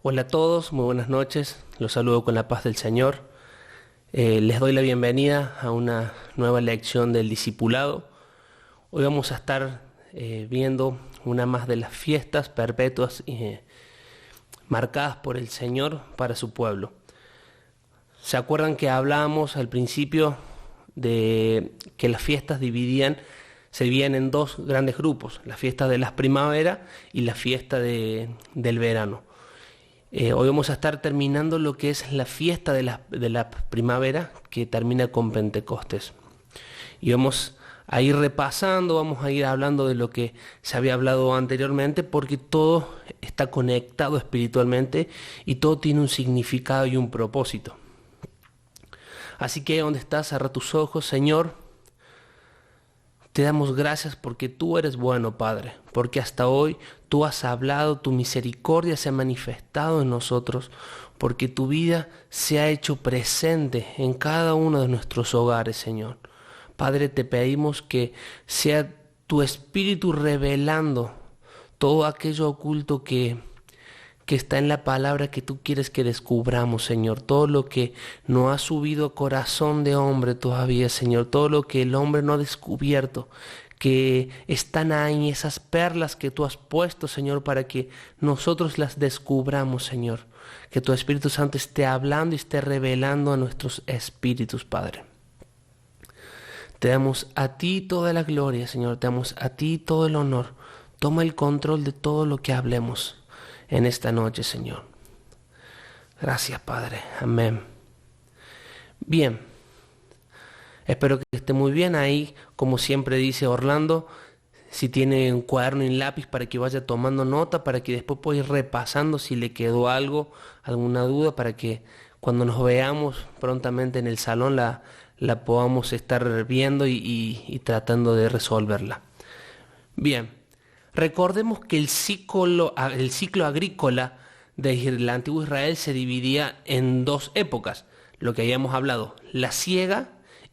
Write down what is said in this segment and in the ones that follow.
Hola a todos, muy buenas noches. Los saludo con la paz del Señor. Les doy la bienvenida a una nueva lección del discipulado. Hoy vamos a estar viendo una más de las fiestas perpetuas marcadas por el Señor para su pueblo. ¿Se acuerdan que hablábamos al principio de que las fiestas se dividían en dos grandes grupos, la fiesta de las primaveras y la fiesta del verano? Hoy vamos a estar terminando lo que es la fiesta de la primavera, que termina con Pentecostés. Y vamos a ir repasando, vamos a ir hablando de lo que se había hablado anteriormente, porque todo está conectado espiritualmente y todo tiene un significado y un propósito. Así que, ¿dónde estás? Cierra tus ojos, Señor. Te damos gracias porque tú eres bueno, Padre, porque hasta hoy tú has hablado, tu misericordia se ha manifestado en nosotros, porque tu vida se ha hecho presente en cada uno de nuestros hogares, Señor. Padre, te pedimos que sea tu Espíritu revelando todo aquello oculto que está en la palabra que tú quieres que descubramos, Señor. Todo lo que no ha subido a corazón de hombre todavía, Señor. Todo lo que el hombre no ha descubierto, que están ahí, esas perlas que tú has puesto, Señor, para que nosotros las descubramos, Señor. Que tu Espíritu Santo esté hablando y esté revelando a nuestros espíritus, Padre. Te damos a ti toda la gloria, Señor. Te damos a ti todo el honor. Toma el control de todo lo que hablemos en esta noche, Señor. Gracias, Padre. Amén. Bien. Espero que esté muy bien ahí. Como siempre dice Orlando, si tiene un cuaderno y un lápiz para que vaya tomando nota, para que después pueda ir repasando si le quedó algo, alguna duda, para que cuando nos veamos prontamente en el salón la podamos estar viendo y tratando de resolverla. Bien. Recordemos que el ciclo agrícola del antiguo Israel se dividía en dos épocas, lo que habíamos hablado, la siega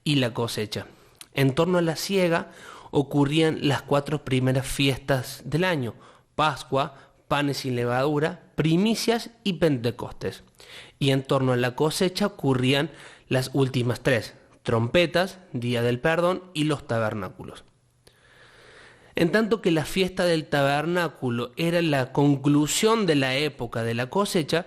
y la cosecha. En torno a la siega ocurrían las 4 primeras fiestas del año: Pascua, panes sin levadura, primicias y Pentecostés. Y en torno a la cosecha ocurrían las últimas 3, trompetas, día del perdón y los tabernáculos. En tanto que la fiesta del tabernáculo era la conclusión de la época de la cosecha,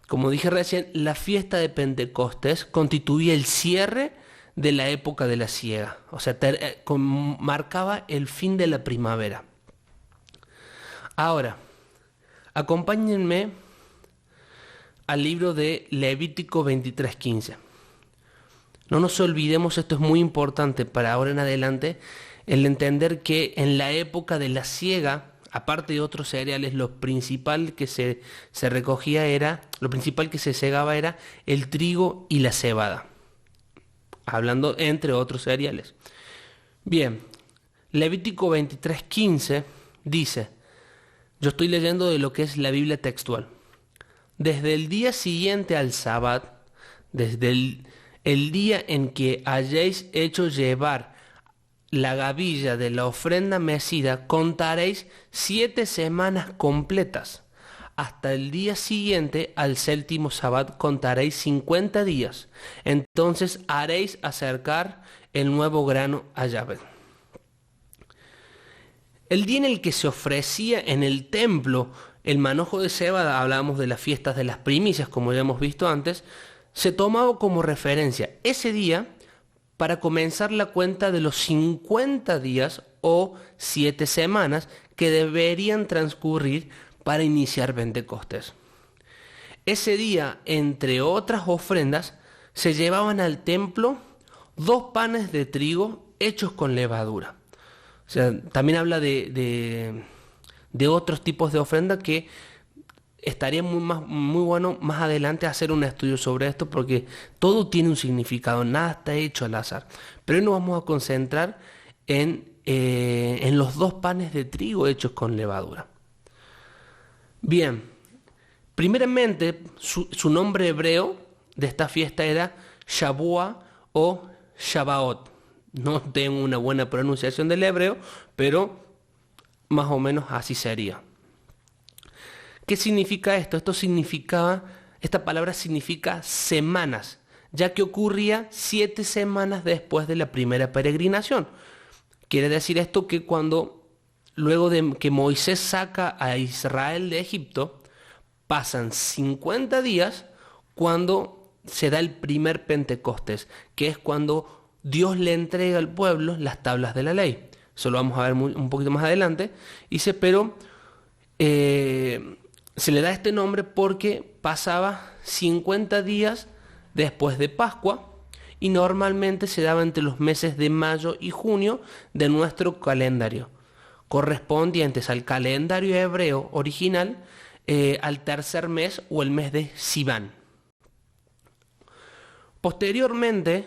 como dije recién, la fiesta de Pentecostés constituía el cierre de la época de la siega, o sea, marcaba el fin de la primavera. Ahora, acompáñenme al libro de Levítico 23:15. No nos olvidemos, esto es muy importante para ahora en adelante, el entender que en la época de la siega, aparte de otros cereales, lo principal que se segaba era el trigo y la cebada, hablando entre otros cereales. Bien, Levítico 23:15 dice, yo estoy leyendo de lo que es la Biblia textual: desde el día siguiente al Sabbat, desde el día en que hayáis hecho llevar la gavilla de la ofrenda mecida, contaréis 7 semanas completas. Hasta el día siguiente, al 7º Sabbat, contaréis 50 días. Entonces haréis acercar el nuevo grano a Yahvé. El día en el que se ofrecía en el templo el manojo de cebada, hablábamos de las fiestas de las primicias, como ya hemos visto antes, se tomaba como referencia ese día para comenzar la cuenta de los 50 días o 7 semanas que deberían transcurrir para iniciar Pentecostés. Ese día, entre otras ofrendas, se llevaban al templo 2 panes de trigo hechos con levadura. O sea, también habla de otros tipos de ofrenda que estaría muy bueno más adelante hacer un estudio sobre esto, porque todo tiene un significado, nada está hecho al azar. Pero hoy nos vamos a concentrar en los 2 panes de trigo hechos con levadura. Bien, primeramente su nombre hebreo de esta fiesta era Shavua o Shabaot. No tengo una buena pronunciación del hebreo, pero más o menos así sería. ¿Qué significa esto? Esta palabra significa semanas, ya que ocurría 7 semanas después de la primera peregrinación. Quiere decir esto que luego de que Moisés saca a Israel de Egipto, pasan 50 días cuando se da el primer Pentecostés, que es cuando Dios le entrega al pueblo las tablas de la ley. Eso lo vamos a ver un poquito más adelante. Dice, pero se le da este nombre porque pasaba 50 días después de Pascua y normalmente se daba entre los meses de mayo y junio de nuestro calendario, correspondientes al calendario hebreo original, al tercer mes o el mes de Sivan. Posteriormente,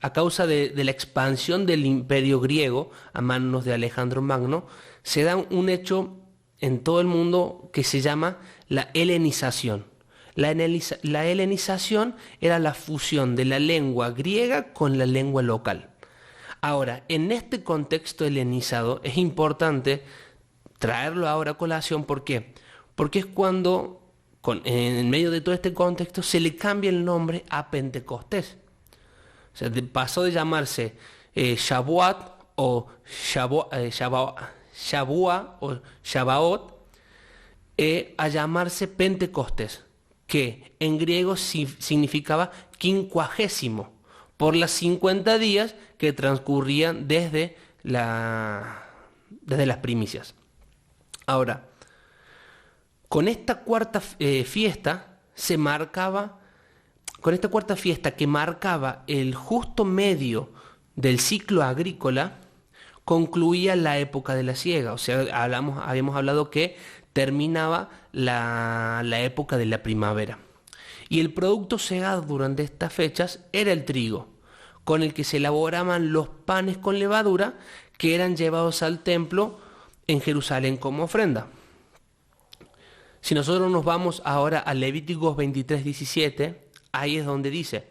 a causa de la expansión del imperio griego a manos de Alejandro Magno, se da un hecho en todo el mundo que se llama la helenización. La helenización era la fusión de la lengua griega con la lengua local. Ahora, en este contexto helenizado es importante traerlo ahora a colación. ¿Por qué? Porque es cuando, en medio de todo este contexto, se le cambia el nombre a Pentecostés. O sea, pasó de llamarse Shavuot o Shavua o Shabaot a llamarse Pentecostés, que en griego significaba 50, por las 50 días que transcurrían desde las primicias. Ahora, con esta cuarta fiesta que marcaba el justo medio del ciclo agrícola, concluía la época de la siega. O sea, habíamos hablado que terminaba la época de la primavera. Y el producto segado durante estas fechas era el trigo, con el que se elaboraban los panes con levadura que eran llevados al templo en Jerusalén como ofrenda. Si nosotros nos vamos ahora a Levíticos 23:17, ahí es donde dice: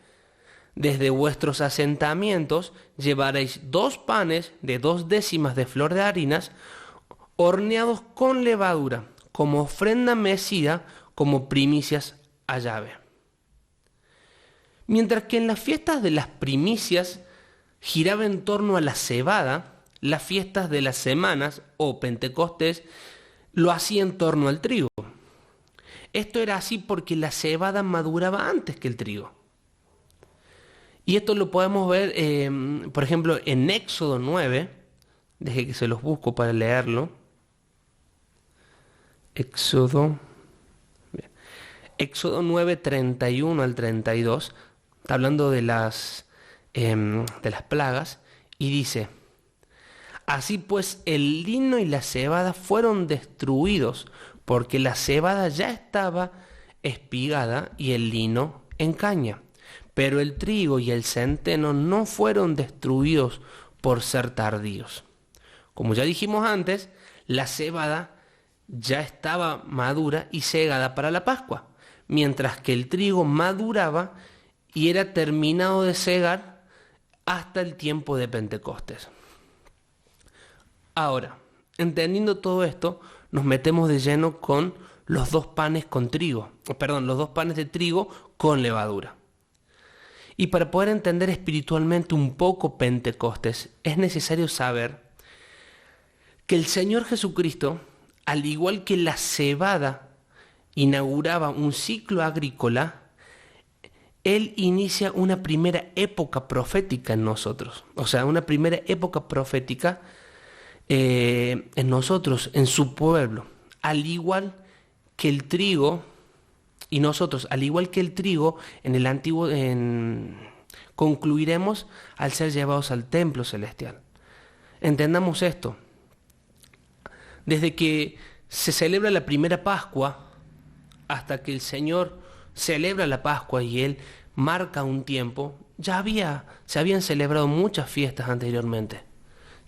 desde vuestros asentamientos llevaréis 2 panes de 2 décimas de flor de harinas, horneados con levadura, como ofrenda mecida, como primicias a Yahvé. Mientras que en las fiestas de las primicias giraba en torno a la cebada, las fiestas de las semanas o Pentecostés lo hacía en torno al trigo. Esto era así porque la cebada maduraba antes que el trigo. Y esto lo podemos ver, por ejemplo, en Éxodo 9. Deje que se los busco para leerlo. Éxodo 9, 31 al 32. Está hablando de las plagas. Y dice: así pues el lino y la cebada fueron destruidos, porque la cebada ya estaba espigada y el lino en caña. Pero el trigo y el centeno no fueron destruidos por ser tardíos. Como ya dijimos antes, la cebada ya estaba madura y segada para la Pascua, mientras que el trigo maduraba y era terminado de segar hasta el tiempo de Pentecostés. Ahora, entendiendo todo esto, nos metemos de lleno con los 2 panes de trigo con levadura. Y para poder entender espiritualmente un poco Pentecostés, es necesario saber que el Señor Jesucristo, al igual que la cebada inauguraba un ciclo agrícola, Él inicia una primera época profética en nosotros. O sea, una primera época profética en nosotros, en su pueblo. Al igual que el trigo, y nosotros, al igual que el trigo, en el antiguo, concluiremos al ser llevados al templo celestial. Entendamos esto. Desde que se celebra la primera Pascua, hasta que el Señor celebra la Pascua y Él marca un tiempo, se habían celebrado muchas fiestas anteriormente.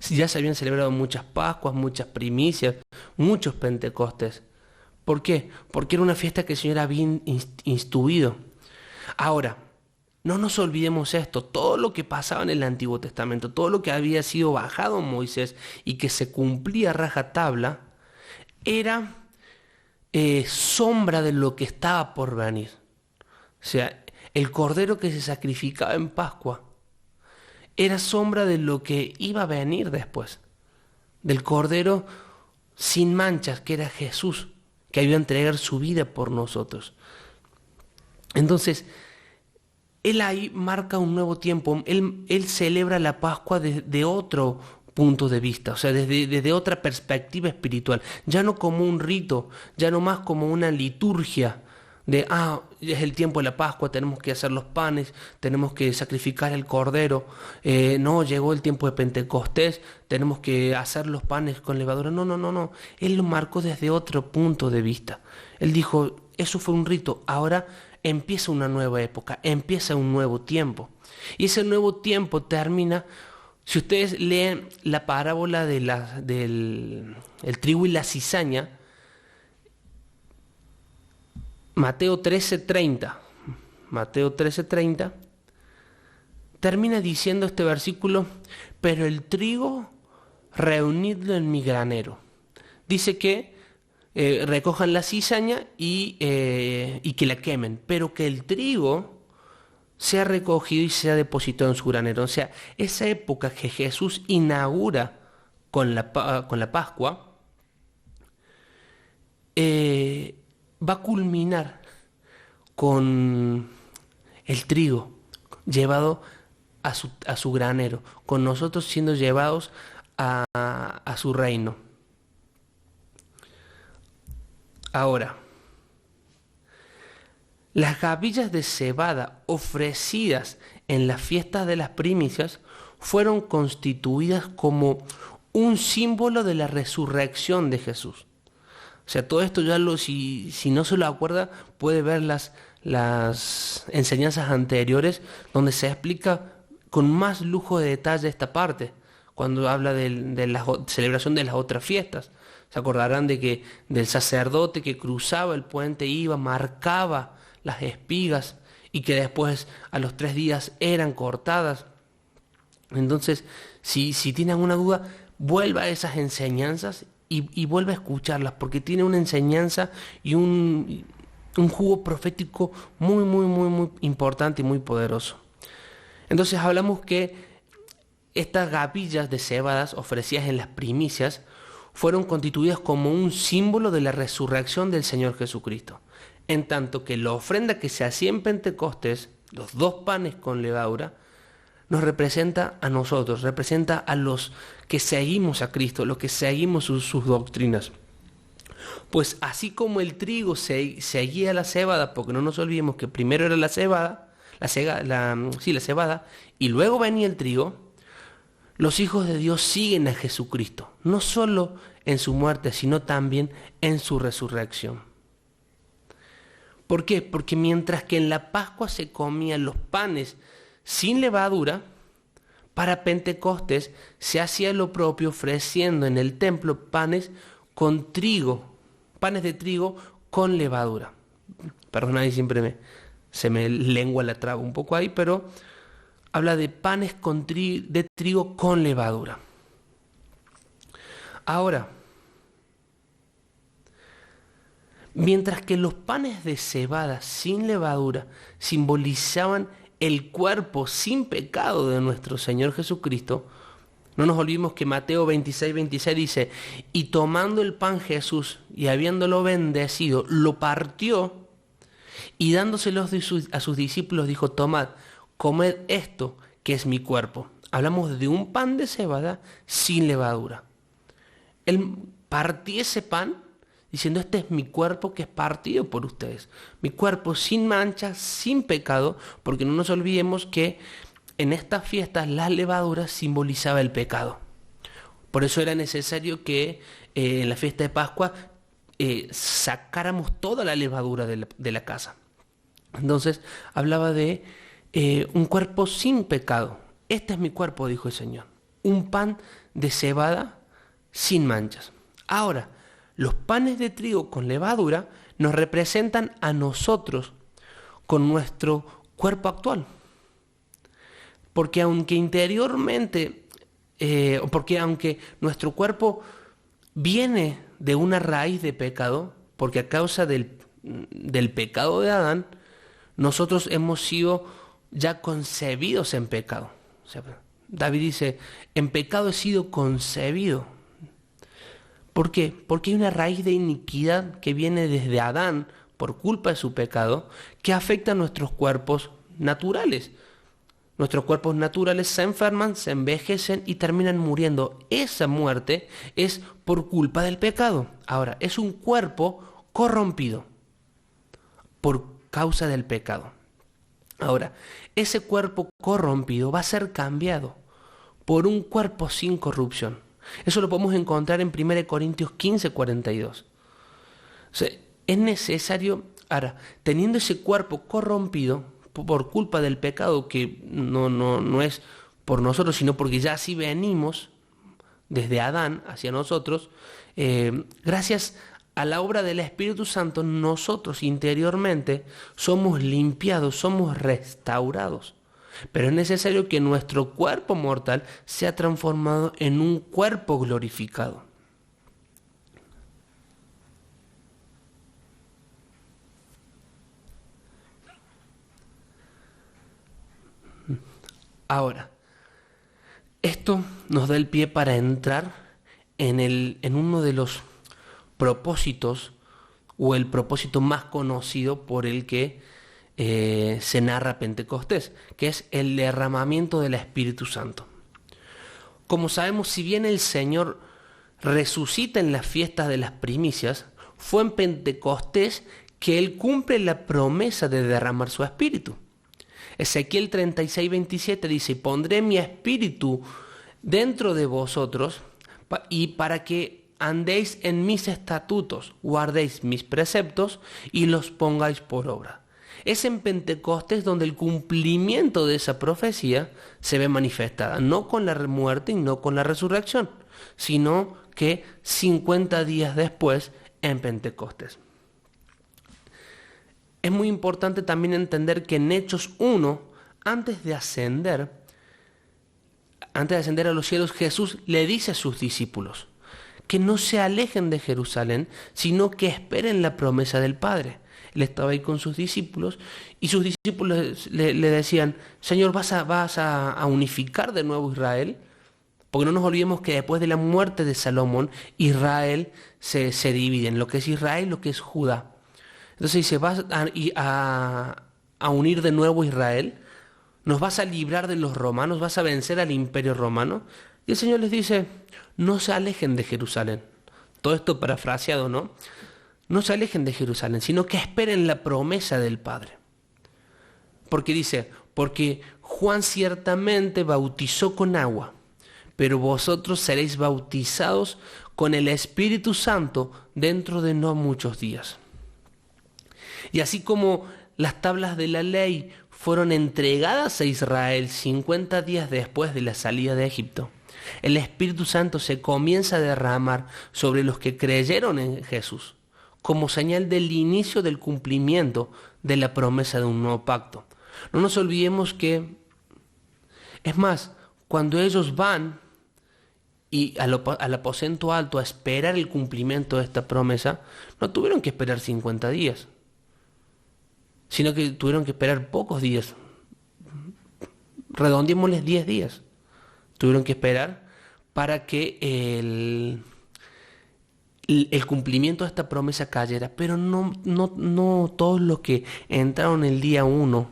Ya se habían celebrado muchas Pascuas, muchas primicias, muchos Pentecostes. ¿Por qué? Porque era una fiesta que el Señor había instituido. Ahora, no nos olvidemos esto, todo lo que pasaba en el Antiguo Testamento, todo lo que había sido bajado en Moisés y que se cumplía a rajatabla, era sombra de lo que estaba por venir. O sea, el cordero que se sacrificaba en Pascua era sombra de lo que iba a venir después. Del cordero sin manchas, que era Jesús, que iba a entregar su vida por nosotros. Entonces, Él ahí marca un nuevo tiempo. Él celebra la Pascua de otro punto de vista, o sea, desde otra perspectiva espiritual. Ya no como un rito, ya no más como una liturgia de, es el tiempo de la Pascua, tenemos que hacer los panes, tenemos que sacrificar el cordero. No, llegó el tiempo de Pentecostés, tenemos que hacer los panes con levadura. No, no, no, no. Él lo marcó desde otro punto de vista. Él dijo, eso fue un rito, ahora empieza una nueva época, empieza un nuevo tiempo. Y ese nuevo tiempo termina, si ustedes leen la parábola del el trigo y la cizaña, Mateo 13:30, Mateo 13:30, termina diciendo este versículo, pero el trigo reunidlo en mi granero. Dice que recojan la cizaña y que la quemen, pero que el trigo sea recogido y sea depositado en su granero. O sea, esa época que Jesús inaugura con la Pascua va a culminar con el trigo llevado a su granero, con nosotros siendo llevados a su reino. Ahora, las gavillas de cebada ofrecidas en las fiestas de las primicias fueron constituidas como un símbolo de la resurrección de Jesús. O sea, todo esto ya si no se lo acuerda, puede ver las enseñanzas anteriores donde se explica con más lujo de detalle esta parte, cuando habla de la celebración de las otras fiestas. Se acordarán del sacerdote que cruzaba el puente, iba, marcaba las espigas y que después a los 3 días eran cortadas. Entonces, si tienen alguna duda, vuelva a esas enseñanzas y vuelva a escucharlas, porque tiene una enseñanza y un jugo profético muy, muy, muy, muy importante y muy poderoso. Entonces hablamos que estas gavillas de cebadas ofrecidas en las primicias fueron constituidas como un símbolo de la resurrección del Señor Jesucristo. En tanto que la ofrenda que se hacía en Pentecostés, los 2 panes con levadura, nos representa a nosotros, representa a los que seguimos a Cristo, los que seguimos sus doctrinas. Pues así como el trigo seguía la cebada, porque no nos olvidemos que primero era la cebada, la cebada, y luego venía el trigo, los hijos de Dios siguen a Jesucristo, no solo en su muerte, sino también en su resurrección. ¿Por qué? Porque mientras que en la Pascua se comían los panes sin levadura, para Pentecostés se hacía lo propio ofreciendo en el templo panes con trigo, panes de trigo con levadura. Perdón, ahí siempre se me lengua la traba un poco ahí, pero habla de panes de trigo con levadura. Ahora, mientras que los panes de cebada sin levadura simbolizaban el cuerpo sin pecado de nuestro Señor Jesucristo, no nos olvidemos que Mateo 26:26 dice, y tomando el pan Jesús y habiéndolo bendecido, lo partió y dándoselo a sus discípulos dijo, tomad, comed esto que es mi cuerpo. Hablamos de un pan de cebada sin levadura. Él partió ese pan diciendo, este es mi cuerpo que es partido por ustedes. Mi cuerpo sin mancha, sin pecado, porque no nos olvidemos que en estas fiestas la levadura simbolizaba el pecado. Por eso era necesario que en la fiesta de Pascua sacáramos toda la levadura de la casa. Entonces hablaba de un cuerpo sin pecado. Este es mi cuerpo, dijo el Señor. Un pan de cebada sin manchas. Ahora, los panes de trigo con levadura nos representan a nosotros con nuestro cuerpo actual. Porque aunque interiormente, aunque nuestro cuerpo viene de una raíz de pecado, porque a causa del pecado de Adán, nosotros hemos sido ya concebidos en pecado. O sea, David dice, en pecado he sido concebido. ¿Por qué? Porque hay una raíz de iniquidad que viene desde Adán por culpa de su pecado, que afecta a nuestros cuerpos naturales. Nuestros cuerpos naturales se enferman, se envejecen y terminan muriendo. Esa muerte es por culpa del pecado. Ahora, es un cuerpo corrompido por causa del pecado. Ahora, ese cuerpo corrompido va a ser cambiado por un cuerpo sin corrupción. Eso lo podemos encontrar en 1 Corintios 15:42. O sea, es necesario, ahora, teniendo ese cuerpo corrompido por culpa del pecado, que no es por nosotros, sino porque ya así venimos desde Adán hacia nosotros, gracias a la obra del Espíritu Santo, nosotros interiormente somos limpiados, somos restaurados. Pero es necesario que nuestro cuerpo mortal sea transformado en un cuerpo glorificado. Ahora, esto nos da el pie para entrar en uno de los propósitos, o el propósito más conocido por el que se narra Pentecostés, que es el derramamiento del Espíritu Santo. Como sabemos, si bien el Señor resucita en las fiestas de las primicias, fue en Pentecostés que Él cumple la promesa de derramar su Espíritu. Ezequiel 36:27 dice, pondré mi Espíritu dentro de vosotros y para que andéis en mis estatutos, guardéis mis preceptos y los pongáis por obra. Es en Pentecostés donde el cumplimiento de esa profecía se ve manifestada, no con la muerte y no con la resurrección, sino que 50 días después en Pentecostés. Es muy importante también entender que en Hechos 1, antes de ascender a los cielos, Jesús le dice a sus discípulos que no se alejen de Jerusalén, sino que esperen la promesa del Padre. Él estaba ahí con sus discípulos y sus discípulos le decían, Señor, ¿vas a unificar de nuevo Israel? Porque no nos olvidemos que después de la muerte de Salomón, Israel se divide en lo que es Israel y lo que es Judá. Entonces dice, ¿vas a unir de nuevo Israel? ¿Nos vas a librar de los romanos? ¿Vas a vencer al imperio romano? Y el Señor les dice, no se alejen de Jerusalén. Todo esto parafraseado, ¿no? No se alejen de Jerusalén, sino que esperen la promesa del Padre. Porque dice, porque Juan ciertamente bautizó con agua, pero vosotros seréis bautizados con el Espíritu Santo dentro de no muchos días. Y así como las tablas de la ley fueron entregadas a Israel 50 días después de la salida de Egipto, el Espíritu Santo se comienza a derramar sobre los que creyeron en Jesús, como señal del inicio del cumplimiento de la promesa de un nuevo pacto. No nos olvidemos que, es más, cuando ellos van y al aposento alto a esperar el cumplimiento de esta promesa, no tuvieron que esperar 50 días, sino que tuvieron que esperar pocos días. Redondeémosles 10 días. Tuvieron que esperar para que el cumplimiento de esta promesa cayera. Pero no todos los que entraron el día 1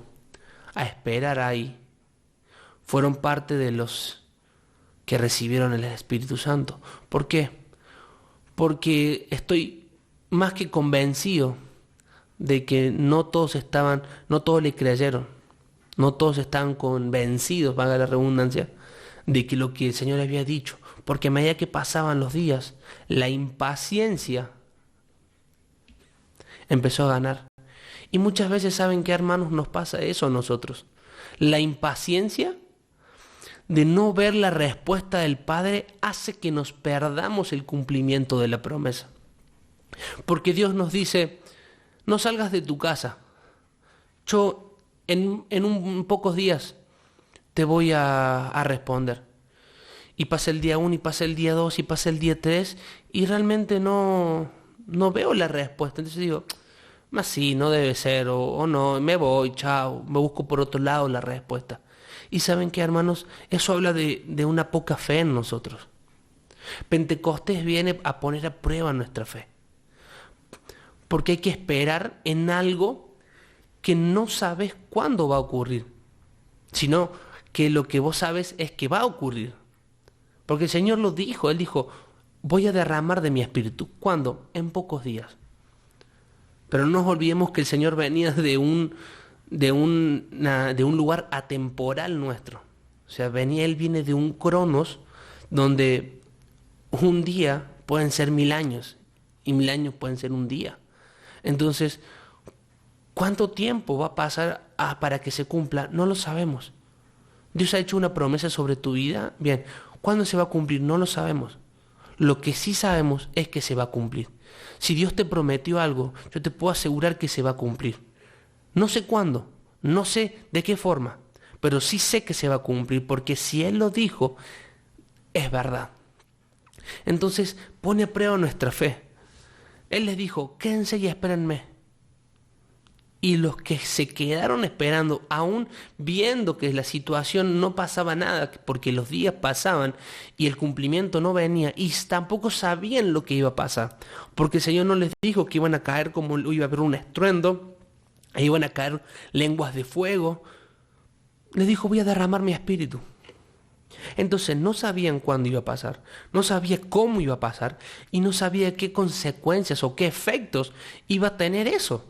a esperar ahí fueron parte de los que recibieron el Espíritu Santo. ¿Por qué? Porque estoy más que convencido de que no todos le creyeron, no todos estaban convencidos, valga la redundancia, de que lo que el Señor había dicho, porque a medida que pasaban los días, la impaciencia empezó a ganar. Y muchas veces, ¿saben qué, hermanos? Nos pasa eso a nosotros. La impaciencia de no ver la respuesta del Padre hace que nos perdamos el cumplimiento de la promesa. Porque Dios nos dice, no salgas de tu casa. Yo en pocos días te voy a responder. Y pasa el día 1, y pasa el día 2, y pasa el día 3, y realmente no no veo la respuesta. Entonces digo, más sí, no debe ser, o no, me voy, chao, me busco por otro lado la respuesta. Y saben qué, hermanos, eso habla de una poca fe en nosotros. Pentecostés viene a poner a prueba nuestra fe. Porque hay que esperar en algo que no sabes cuándo va a ocurrir, sino que lo que vos sabes es que va a ocurrir. Porque el Señor lo dijo, Él dijo, voy a derramar de mi espíritu. ¿Cuándo? En pocos días. Pero no nos olvidemos que el Señor venía de un lugar atemporal nuestro. O sea, Él viene de un cronos donde un día pueden ser 1000 años y 1000 años pueden ser un día. Entonces, ¿cuánto tiempo va a pasar para que se cumpla? No lo sabemos. Dios ha hecho una promesa sobre tu vida. Bien, ¿cuándo se va a cumplir? No lo sabemos. Lo que sí sabemos es que se va a cumplir. Si Dios te prometió algo, yo te puedo asegurar que se va a cumplir. No sé cuándo, no sé de qué forma, pero sí sé que se va a cumplir, porque si Él lo dijo, es verdad. Entonces pone a prueba nuestra fe. Él les dijo, quédense y espérenme. Y los que se quedaron esperando, aún viendo que la situación no pasaba nada, porque los días pasaban y el cumplimiento no venía, y tampoco sabían lo que iba a pasar, porque el Señor no les dijo que iban a caer como iba a haber un estruendo, e iban a caer lenguas de fuego. Les dijo, voy a derramar mi espíritu. Entonces no sabían cuándo iba a pasar, no sabía cómo iba a pasar, y no sabía qué consecuencias o qué efectos iba a tener eso.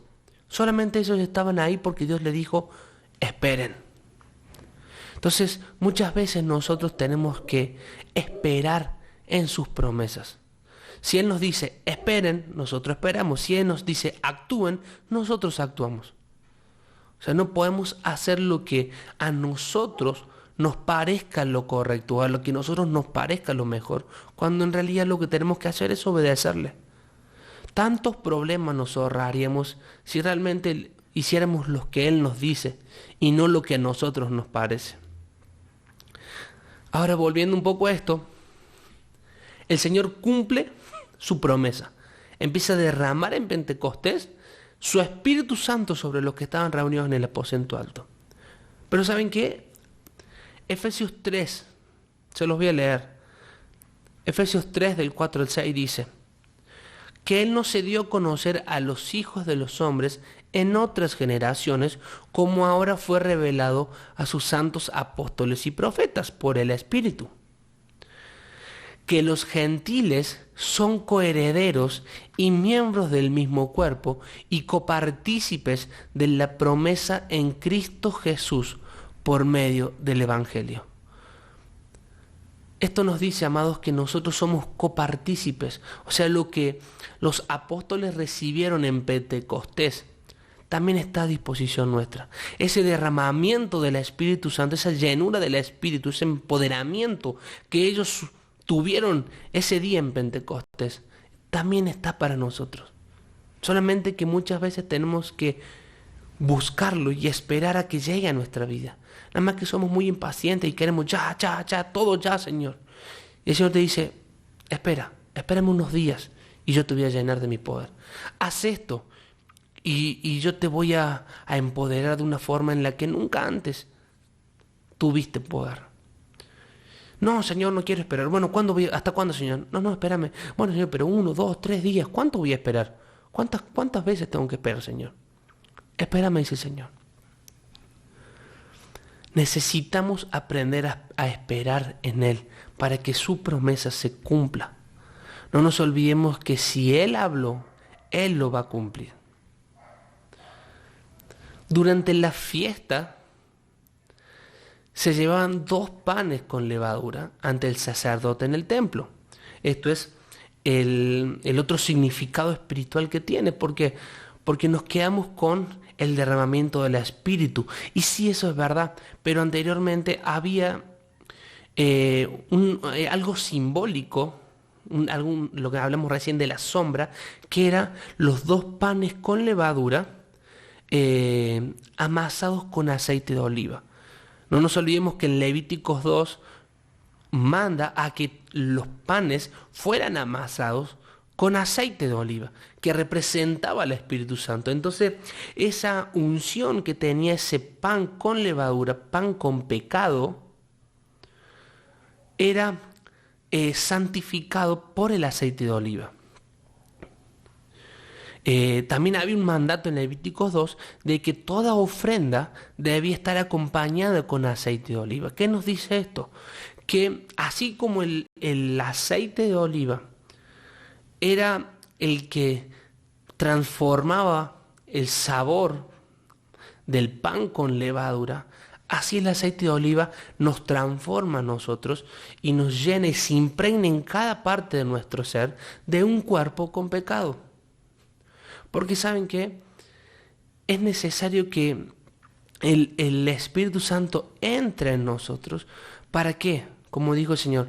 Solamente ellos estaban ahí porque Dios les dijo, esperen. Entonces, muchas veces nosotros tenemos que esperar en sus promesas. Si Él nos dice, esperen, nosotros esperamos. Si Él nos dice, actúen, nosotros actuamos. O sea, no podemos hacer lo que a nosotros nos parezca lo correcto, o a lo que a nosotros nos parezca lo mejor, cuando en realidad lo que tenemos que hacer es obedecerle. Tantos problemas nos ahorraríamos si realmente hiciéramos lo que Él nos dice y no lo que a nosotros nos parece. Ahora, volviendo un poco a esto, el Señor cumple su promesa. Empieza a derramar en Pentecostés su Espíritu Santo sobre los que estaban reunidos en el aposento alto. Pero ¿saben qué? Efesios 3, se los voy a leer. Efesios 3 del 4 al 6 dice, que Él no se dio a conocer a los hijos de los hombres en otras generaciones, como ahora fue revelado a sus santos apóstoles y profetas por el Espíritu. Que los gentiles son coherederos y miembros del mismo cuerpo y copartícipes de la promesa en Cristo Jesús por medio del Evangelio. Esto nos dice, amados, que nosotros somos copartícipes. O sea, lo que los apóstoles recibieron en Pentecostés también está a disposición nuestra. Ese derramamiento del Espíritu Santo, esa llenura del Espíritu, ese empoderamiento que ellos tuvieron ese día en Pentecostés, también está para nosotros. Solamente que muchas veces tenemos que buscarlo y esperar a que llegue a nuestra vida. Nada más que somos muy impacientes y queremos ya, todo ya, Señor. Y el Señor te dice, espérame unos días y yo te voy a llenar de mi poder. Haz esto y yo te voy a empoderar de una forma en la que nunca antes tuviste poder. No, Señor, no quiero esperar. Bueno, ¿hasta cuándo, Señor? No, espérame. Bueno, Señor, pero 1, 2, 3 días. ¿Cuánto voy a esperar? ¿Cuántas veces tengo que esperar, Señor? Espérame, dice el Señor. Necesitamos aprender a esperar en Él para que su promesa se cumpla. No nos olvidemos que si Él habló, Él lo va a cumplir. Durante la fiesta se llevaban 2 panes con levadura ante el sacerdote en el templo. Esto es el otro significado espiritual que tiene, porque nos quedamos con el derramamiento del Espíritu. Y sí, eso es verdad, pero anteriormente había algo simbólico, lo que hablamos recién de la sombra, que era los 2 panes con levadura amasados con aceite de oliva. No nos olvidemos que en Levíticos 2 manda a que los panes fueran amasados con aceite de oliva, que representaba al Espíritu Santo. Entonces, esa unción que tenía ese pan con levadura, pan con pecado, era santificado por el aceite de oliva. También había un mandato en Levíticos 2 de que toda ofrenda debía estar acompañada con aceite de oliva. ¿Qué nos dice esto? Que así como el aceite de oliva era el que transformaba el sabor del pan con levadura, así el aceite de oliva nos transforma a nosotros y nos llena y se impregna en cada parte de nuestro ser de un cuerpo con pecado. Porque ¿saben qué? Es necesario que el Espíritu Santo entre en nosotros. ¿Para qué? Como dijo el Señor,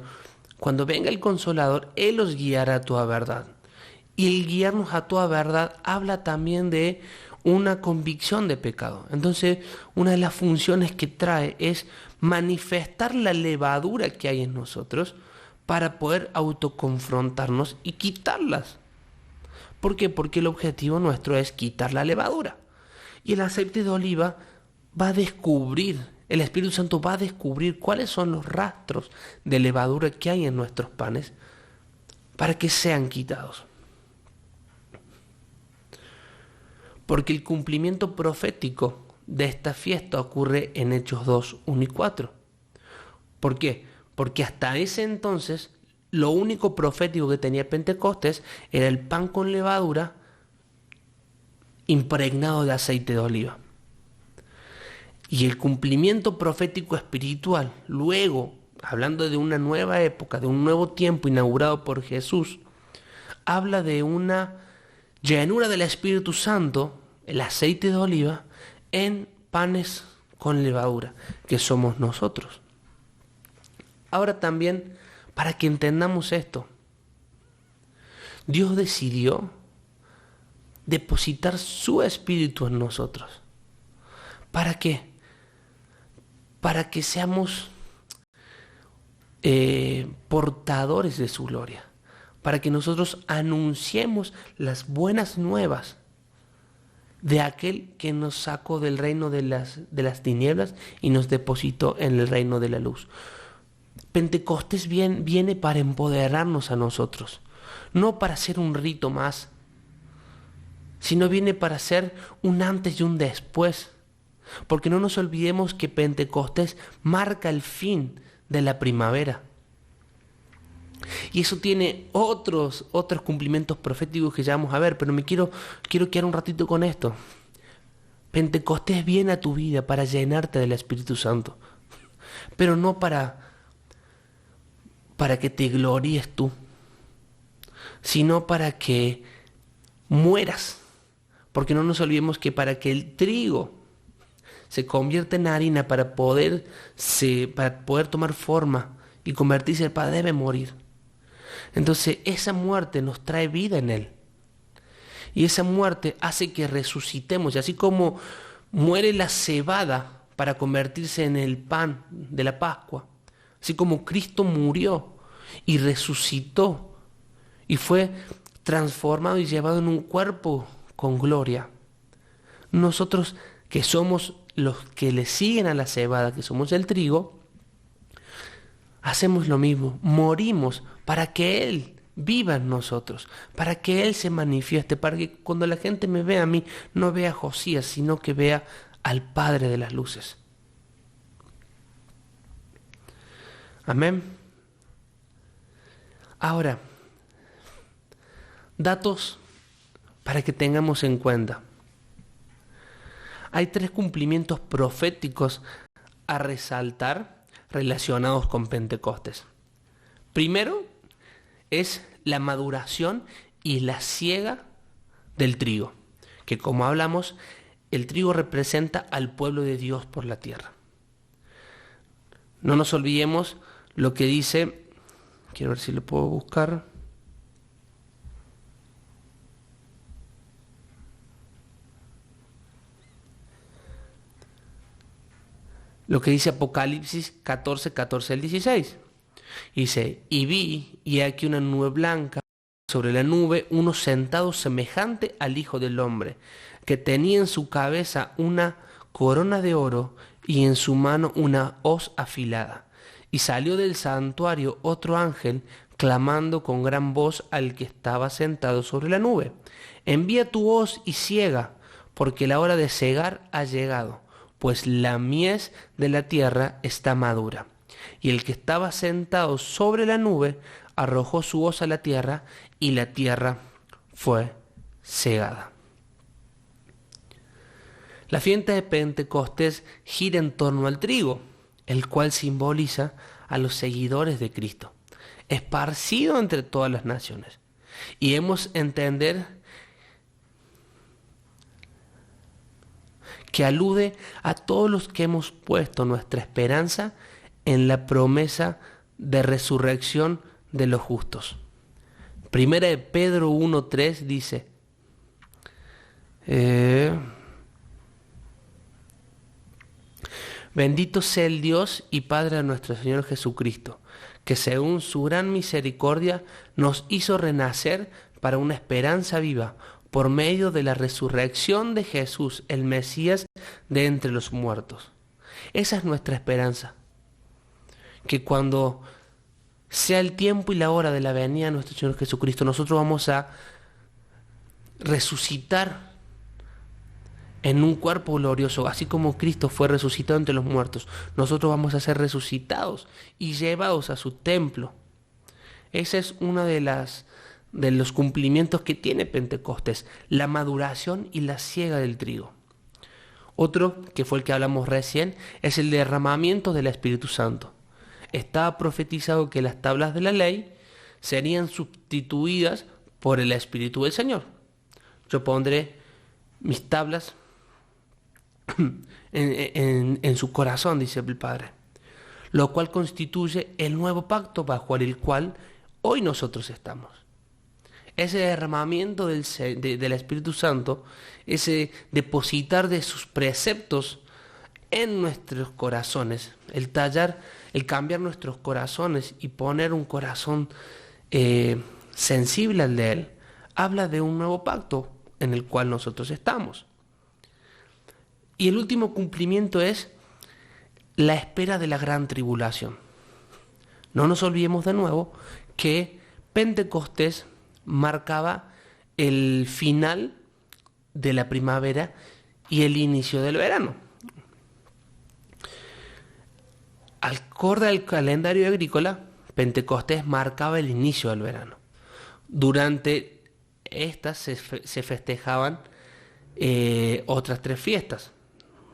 cuando venga el Consolador, Él os guiará a toda verdad. Y el guiarnos a toda verdad habla también de una convicción de pecado. Entonces, una de las funciones que trae es manifestar la levadura que hay en nosotros para poder autoconfrontarnos y quitarlas. ¿Por qué? Porque el objetivo nuestro es quitar la levadura. Y el aceite de oliva va a descubrir, el Espíritu Santo va a descubrir cuáles son los rastros de levadura que hay en nuestros panes para que sean quitados. Porque el cumplimiento profético de esta fiesta ocurre en Hechos 2, 1 y 4. ¿Por qué? Porque hasta ese entonces lo único profético que tenía Pentecostés era el pan con levadura impregnado de aceite de oliva. Y el cumplimiento profético espiritual, luego, hablando de una nueva época, de un nuevo tiempo inaugurado por Jesús, habla de una llenura del Espíritu Santo, el aceite de oliva, en panes con levadura, que somos nosotros. Ahora también, para que entendamos esto, Dios decidió depositar su Espíritu en nosotros. ¿Para qué? Para que seamos portadores de su gloria, para que nosotros anunciemos las buenas nuevas de aquel que nos sacó del reino de las tinieblas y nos depositó en el reino de la luz. Pentecostés viene para empoderarnos a nosotros, no para ser un rito más, sino viene para ser un antes y un después. Porque no nos olvidemos que Pentecostés marca el fin de la primavera. Y eso tiene otros cumplimientos proféticos que ya vamos a ver, pero quiero quedar un ratito con esto. Pentecostés viene a tu vida para llenarte del Espíritu Santo, pero no para que te gloríes tú, sino para que mueras. Porque no nos olvidemos que para que el trigo se convierta en harina, para poder tomar forma y convertirse en pan, debe morir. Entonces esa muerte nos trae vida en él. Y esa muerte hace que resucitemos. Y así como muere la cebada para convertirse en el pan de la Pascua, así como Cristo murió y resucitó y fue transformado y llevado en un cuerpo con gloria, nosotros que somos los que le siguen a la cebada, que somos el trigo, hacemos lo mismo, morimos para que Él viva en nosotros, para que Él se manifieste, para que cuando la gente me vea a mí, no vea a Josías, sino que vea al Padre de las luces. Amén. Ahora, datos para que tengamos en cuenta. Hay 3 cumplimientos proféticos a resaltar relacionados con Pentecostés. Primero es la maduración y la siega del trigo, que como hablamos, el trigo representa al pueblo de Dios por la tierra. No nos olvidemos lo que dice, quiero ver si lo puedo buscar. Lo que dice Apocalipsis 14, 14 al 16. Dice, y vi, y aquí una nube blanca sobre la nube uno sentado semejante al Hijo del Hombre, que tenía en su cabeza una corona de oro y en su mano una hoz afilada. Y salió del santuario otro ángel, clamando con gran voz al que estaba sentado sobre la nube: envía tu hoz y ciega, porque la hora de cegar ha llegado, pues la mies de la tierra está madura. Y el que estaba sentado sobre la nube arrojó su hoz a la tierra, y la tierra fue cegada. La fiesta de Pentecostés gira en torno al trigo, el cual simboliza a los seguidores de Cristo, esparcido entre todas las naciones. Y hemos de entender que alude a todos los que hemos puesto nuestra esperanza en la promesa de resurrección de los justos. Primera de Pedro 1:3 dice: bendito sea el Dios y Padre de nuestro Señor Jesucristo, que según su gran misericordia nos hizo renacer para una esperanza viva, por medio de la resurrección de Jesús, el Mesías, de entre los muertos. Esa es nuestra esperanza. Que cuando sea el tiempo y la hora de la venida de nuestro Señor Jesucristo, nosotros vamos a resucitar en un cuerpo glorioso, así como Cristo fue resucitado entre los muertos. Nosotros vamos a ser resucitados y llevados a su templo. Esa es una de los cumplimientos que tiene Pentecostés, la maduración y la siega del trigo. Otro, que fue el que hablamos recién, es el derramamiento del Espíritu Santo. Estaba profetizado que las tablas de la ley serían sustituidas por el Espíritu del Señor. Yo pondré mis tablas en su corazón, dice el Padre, lo cual constituye el nuevo pacto bajo el cual hoy nosotros estamos. Ese derramamiento del Espíritu Santo, ese depositar de sus preceptos en nuestros corazones, el cambiar nuestros corazones y poner un corazón sensible al de Él, habla de un nuevo pacto en el cual nosotros estamos. Y el último cumplimiento es la espera de la gran tribulación. No nos olvidemos de nuevo que Pentecostés marcaba el final de la primavera y el inicio del verano. Acorde al calendario agrícola, Pentecostés marcaba el inicio del verano. Durante estas se festejaban otras 3 fiestas.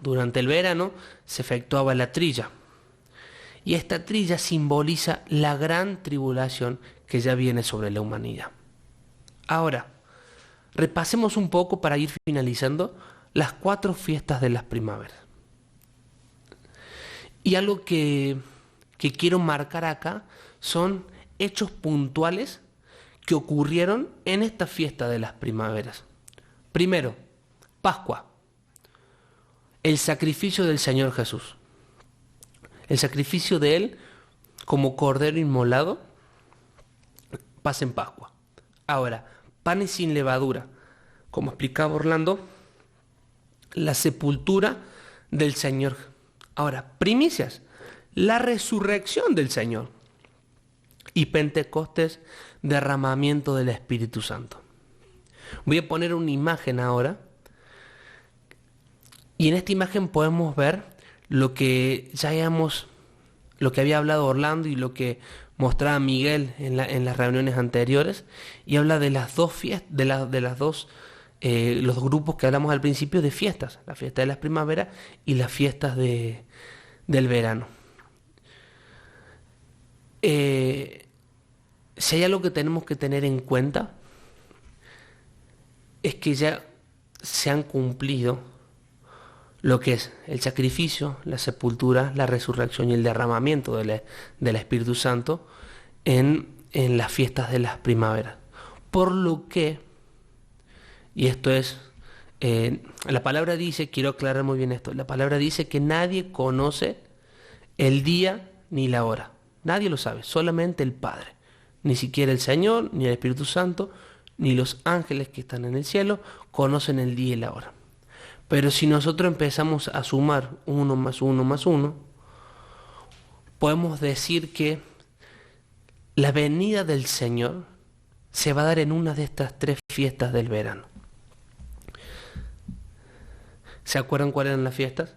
Durante el verano se efectuaba la trilla. Y esta trilla simboliza la gran tribulación que ya viene sobre la humanidad. Ahora, repasemos un poco para ir finalizando las 4 fiestas de las primaveras. Y algo que quiero marcar acá son hechos puntuales que ocurrieron en esta fiesta de las primaveras. Primero, Pascua, el sacrificio del Señor Jesús. El sacrificio de Él como cordero inmolado pasa en Pascua. Ahora, panes sin levadura, como explicaba Orlando, la sepultura del Señor. Ahora, primicias, la resurrección del Señor. Y Pentecostés, derramamiento del Espíritu Santo. Voy a poner una imagen ahora. Y en esta imagen podemos ver lo que había hablado Orlando y lo que mostraba Miguel en las reuniones anteriores. Y habla de las dos fiestas, los grupos que hablamos al principio de fiestas. La fiesta de las primaveras y las fiestas del verano. Si hay algo que tenemos que tener en cuenta, es que ya se han cumplido lo que es el sacrificio, la sepultura, la resurrección y el derramamiento del Espíritu Santo en las fiestas de las primaveras. Por lo que, y esto es, la palabra dice, quiero aclarar muy bien esto, la palabra dice que nadie conoce el día ni la hora. Nadie lo sabe, solamente el Padre. Ni siquiera el Señor, ni el Espíritu Santo, ni los ángeles que están en el cielo conocen el día y la hora. Pero si nosotros empezamos a sumar 1 más 1 más 1, podemos decir que la venida del Señor se va a dar en una de estas 3 fiestas del verano. ¿Se acuerdan cuáles eran las fiestas?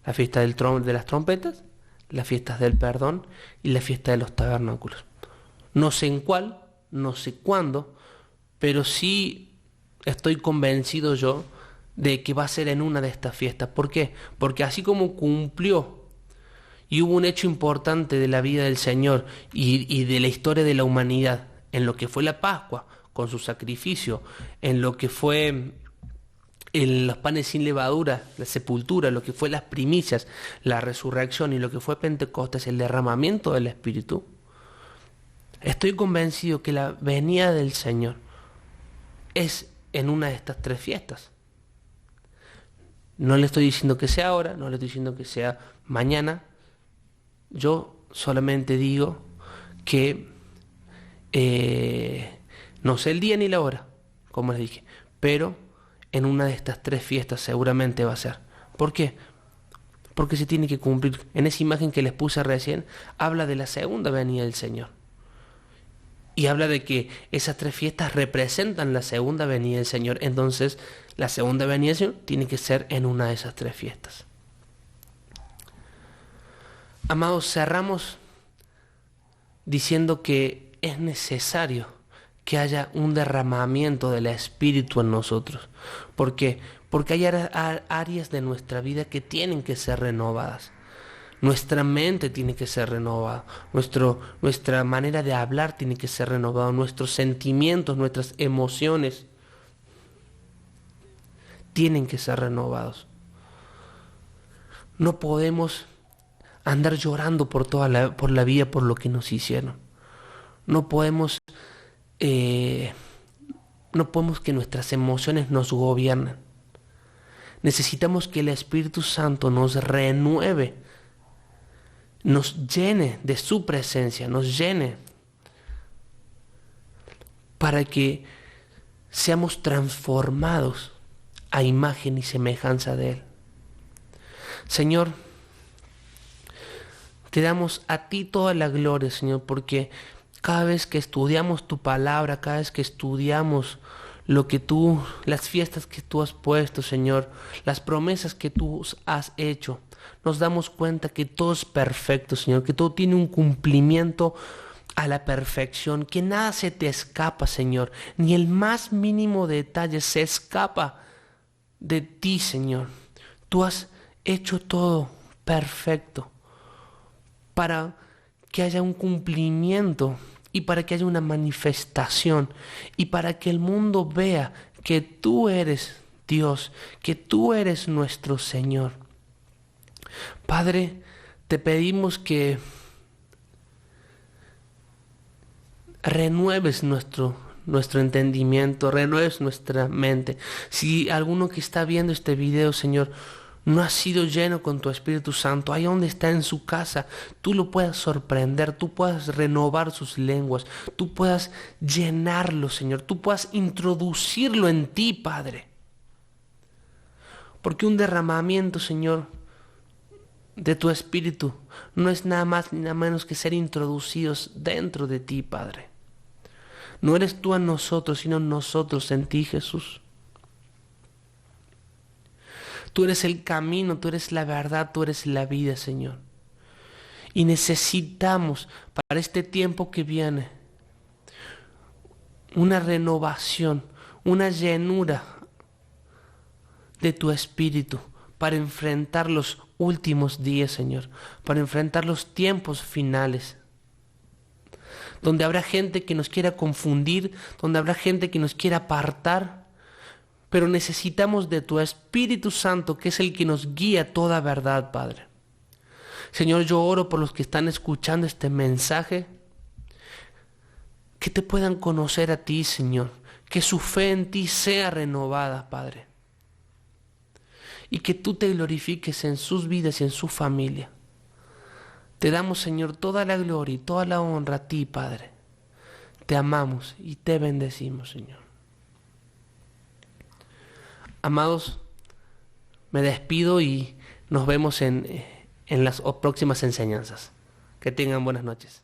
La fiesta de las trompetas, las fiestas del perdón y la fiesta de los tabernáculos. No sé en cuál, no sé cuándo, pero sí estoy convencido yo de que va a ser en una de estas fiestas. ¿Por qué? Porque así como cumplió y hubo un hecho importante de la vida del Señor y de la historia de la humanidad, en lo que fue la Pascua, con su sacrificio, en lo que fue en los panes sin levadura, la sepultura, lo que fue las primicias, la resurrección y lo que fue Pentecostés, el derramamiento del Espíritu, estoy convencido que la venida del Señor es en una de estas 3 fiestas. No le estoy diciendo que sea ahora, no le estoy diciendo que sea mañana. Yo solamente digo que no sé el día ni la hora, como les dije, pero en una de estas 3 fiestas seguramente va a ser. ¿Por qué? Porque se tiene que cumplir. En esa imagen que les puse recién, habla de la segunda venida del Señor. Y habla de que esas 3 fiestas representan la segunda venida del Señor. Entonces, la segunda venida del Señor tiene que ser en una de esas 3 fiestas. Amados, cerramos diciendo que es necesario que haya un derramamiento del Espíritu en nosotros. ¿Por qué? Porque hay áreas de nuestra vida que tienen que ser renovadas. Nuestra mente tiene que ser renovada, nuestra manera de hablar tiene que ser renovada, nuestros sentimientos, nuestras emociones tienen que ser renovados. No podemos andar llorando por la vida por lo que nos hicieron. No podemos que nuestras emociones nos gobiernen. Necesitamos que el Espíritu Santo nos renueve, nos llene de su presencia, nos llene para que seamos transformados a imagen y semejanza de Él. Señor, te damos a ti toda la gloria, Señor, porque cada vez que estudiamos tu palabra, cada vez que estudiamos las fiestas que tú has puesto, Señor, las promesas que tú has hecho, nos damos cuenta que todo es perfecto, Señor, que todo tiene un cumplimiento a la perfección, que nada se te escapa, Señor, ni el más mínimo detalle se escapa de ti, Señor. Tú has hecho todo perfecto para que haya un cumplimiento y para que haya una manifestación y para que el mundo vea que tú eres Dios, que tú eres nuestro Señor. Padre, te pedimos que renueves nuestro entendimiento, renueves nuestra mente. Si alguno que está viendo este video, Señor, no ha sido lleno con tu Espíritu Santo, ahí donde está en su casa, tú lo puedas sorprender, tú puedas renovar sus lenguas, tú puedas llenarlo, Señor, tú puedas introducirlo en ti, Padre. Porque un derramamiento, Señor, de tu Espíritu no es nada más ni nada menos que ser introducidos dentro de ti, Padre. No eres tú en nosotros, sino nosotros en ti, Jesús. Tú eres el camino, tú eres la verdad, tú eres la vida, Señor. Y necesitamos para este tiempo que viene una renovación, una llenura de tu Espíritu para enfrentar los últimos días, Señor, para enfrentar los tiempos finales, donde habrá gente que nos quiera confundir, donde habrá gente que nos quiera apartar, pero necesitamos de tu Espíritu Santo, que es el que nos guía toda verdad, Padre. Señor, yo oro por los que están escuchando este mensaje, que te puedan conocer a ti, Señor, que su fe en ti sea renovada, Padre, y que tú te glorifiques en sus vidas y en su familia. Te damos, Señor, toda la gloria y toda la honra a ti, Padre. te amamos y te bendecimos, Señor. Amados, me despido y nos vemos en las próximas enseñanzas. Que tengan buenas noches.